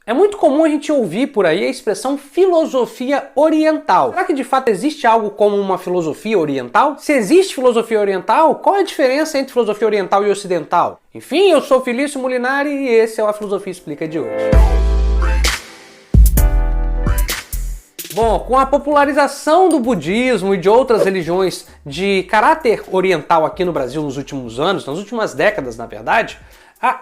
É muito comum a gente ouvir por aí a expressão filosofia oriental. Será que de fato existe algo como uma filosofia oriental? Se existe filosofia oriental, qual é a diferença entre filosofia oriental e ocidental? Enfim, eu sou Felício Molinari e esse é o A Filosofia Explica de hoje. Bom, com a popularização do budismo e de outras religiões de caráter oriental aqui no Brasil nos últimos anos, nas últimas décadas na verdade,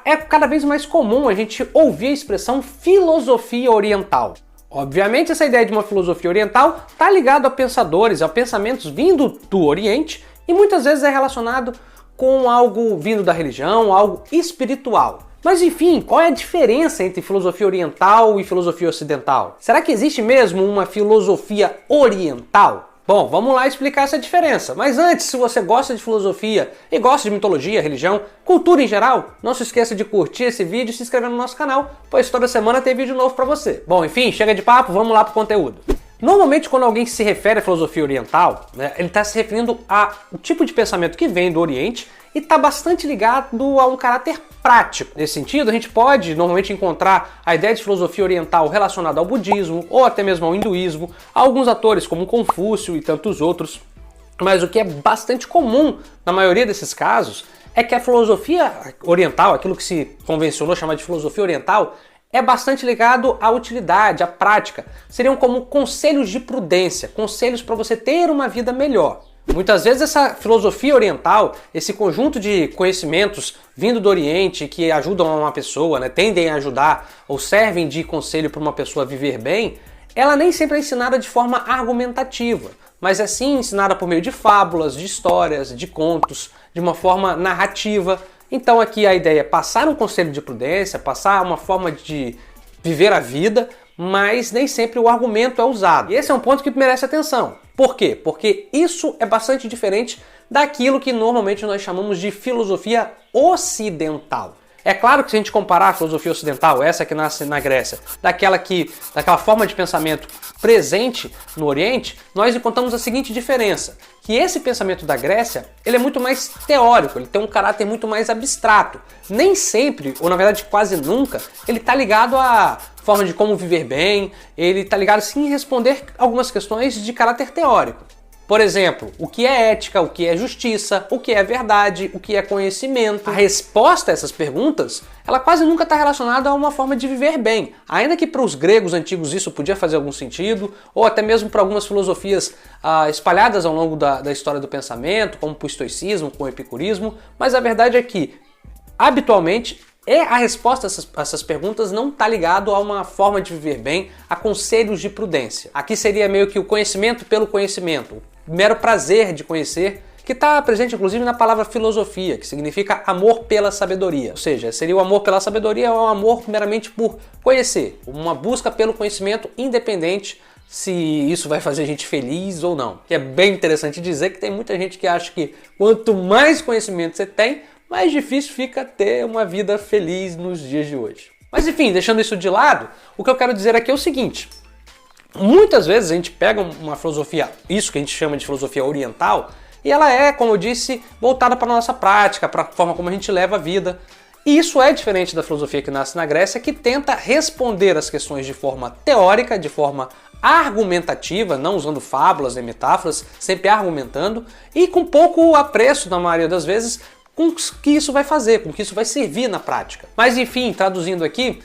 é cada vez mais comum a gente ouvir a expressão filosofia oriental. Obviamente essa ideia de uma filosofia oriental está ligada a pensadores, a pensamentos vindo do Oriente e muitas vezes é relacionado com algo vindo da religião, algo espiritual. Mas enfim, qual é a diferença entre filosofia oriental e filosofia ocidental? Será que existe mesmo uma filosofia oriental? Bom, vamos lá explicar essa diferença. Mas antes, se você gosta de filosofia e gosta de mitologia, religião, cultura em geral, não se esqueça de curtir esse vídeo e se inscrever no nosso canal, pois toda semana tem vídeo novo pra você. Bom, enfim, chega de papo, vamos lá pro conteúdo. Normalmente, quando alguém se refere à filosofia oriental, ele está se referindo ao tipo de pensamento que vem do Oriente e está bastante ligado a um caráter prático. Nesse sentido, a gente pode normalmente encontrar a ideia de filosofia oriental relacionada ao budismo ou até mesmo ao hinduísmo, a alguns autores como Confúcio e tantos outros. Mas o que é bastante comum na maioria desses casos é que a filosofia oriental, aquilo que se convencionou chamar de filosofia oriental, é bastante ligado à utilidade, à prática. Seriam como conselhos de prudência, conselhos para você ter uma vida melhor. Muitas vezes essa filosofia oriental, esse conjunto de conhecimentos vindo do Oriente que ajudam uma pessoa, tendem a ajudar ou servem de conselho para uma pessoa viver bem, ela nem sempre é ensinada de forma argumentativa, mas é sim ensinada por meio de fábulas, de histórias, de contos, de uma forma narrativa. Então aqui a ideia é passar um conselho de prudência, passar uma forma de viver a vida, mas nem sempre o argumento é usado. E esse é um ponto que merece atenção. Por quê? Porque isso é bastante diferente daquilo que normalmente nós chamamos de filosofia ocidental. É claro que se a gente comparar a filosofia ocidental, essa que nasce na Grécia, daquela forma de pensamento presente no Oriente, nós encontramos a seguinte diferença, que esse pensamento da Grécia, ele é muito mais teórico, ele tem um caráter muito mais abstrato. Nem sempre, ou na verdade quase nunca, ele está ligado à forma de como viver bem, ele está ligado sim em responder algumas questões de caráter teórico. Por exemplo, o que é ética, o que é justiça, o que é verdade, o que é conhecimento. A resposta a essas perguntas, ela quase nunca está relacionada a uma forma de viver bem. Ainda que para os gregos antigos isso podia fazer algum sentido, ou até mesmo para algumas filosofias espalhadas ao longo da história do pensamento, como o estoicismo, como o epicurismo, mas a verdade é que, habitualmente, a resposta a essas perguntas não está ligado a uma forma de viver bem, a conselhos de prudência. Aqui seria meio que o conhecimento pelo conhecimento, o mero prazer de conhecer, que está presente inclusive na palavra filosofia, que significa amor pela sabedoria. Ou seja, seria o amor pela sabedoria ou o amor meramente por conhecer, uma busca pelo conhecimento independente se isso vai fazer a gente feliz ou não. E é bem interessante dizer que tem muita gente que acha que quanto mais conhecimento você tem, mais difícil fica ter uma vida feliz nos dias de hoje. Mas enfim, deixando isso de lado, o que eu quero dizer aqui é o seguinte. Muitas vezes a gente pega uma filosofia, isso que a gente chama de filosofia oriental, e ela é, como eu disse, voltada para a nossa prática, para a forma como a gente leva a vida. E isso é diferente da filosofia que nasce na Grécia, que tenta responder as questões de forma teórica, de forma argumentativa, não usando fábulas nem metáforas, sempre argumentando, e com pouco apreço, na maioria das vezes, com o que isso vai fazer, com o que isso vai servir na prática. Mas enfim, traduzindo aqui,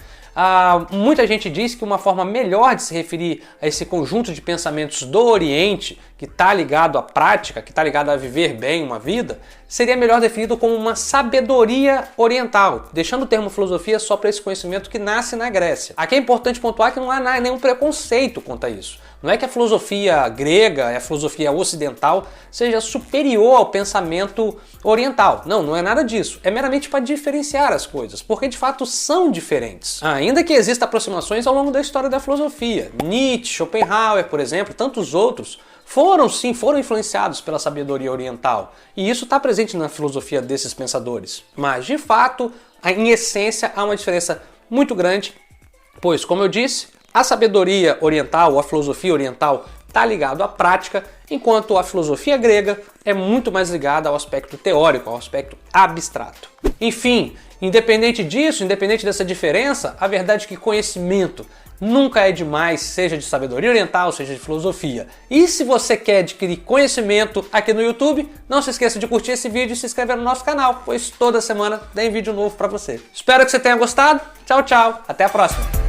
muita gente diz que uma forma melhor de se referir a esse conjunto de pensamentos do Oriente, que está ligado à prática, que está ligado a viver bem uma vida, seria melhor definido como uma sabedoria oriental, deixando o termo filosofia só para esse conhecimento que nasce na Grécia. Aqui é importante pontuar que não há nenhum preconceito quanto a isso. Não é que a filosofia grega, a filosofia ocidental, seja superior ao pensamento oriental. Não, não é nada disso. É meramente para diferenciar as coisas, porque de fato são diferentes. Ainda que existam aproximações ao longo da história da filosofia. Nietzsche, Schopenhauer, por exemplo, tantos outros, foram influenciados pela sabedoria oriental. E isso está presente na filosofia desses pensadores. Mas, de fato, em essência, há uma diferença muito grande, pois, como eu disse, a sabedoria oriental, ou a filosofia oriental, está ligado à prática, enquanto a filosofia grega é muito mais ligada ao aspecto teórico, ao aspecto abstrato. Enfim, independente disso, independente dessa diferença, a verdade é que conhecimento nunca é demais, seja de sabedoria oriental, seja de filosofia. E se você quer adquirir conhecimento aqui no YouTube, não se esqueça de curtir esse vídeo e se inscrever no nosso canal, pois toda semana tem vídeo novo para você. Espero que você tenha gostado. Tchau, tchau. Até a próxima.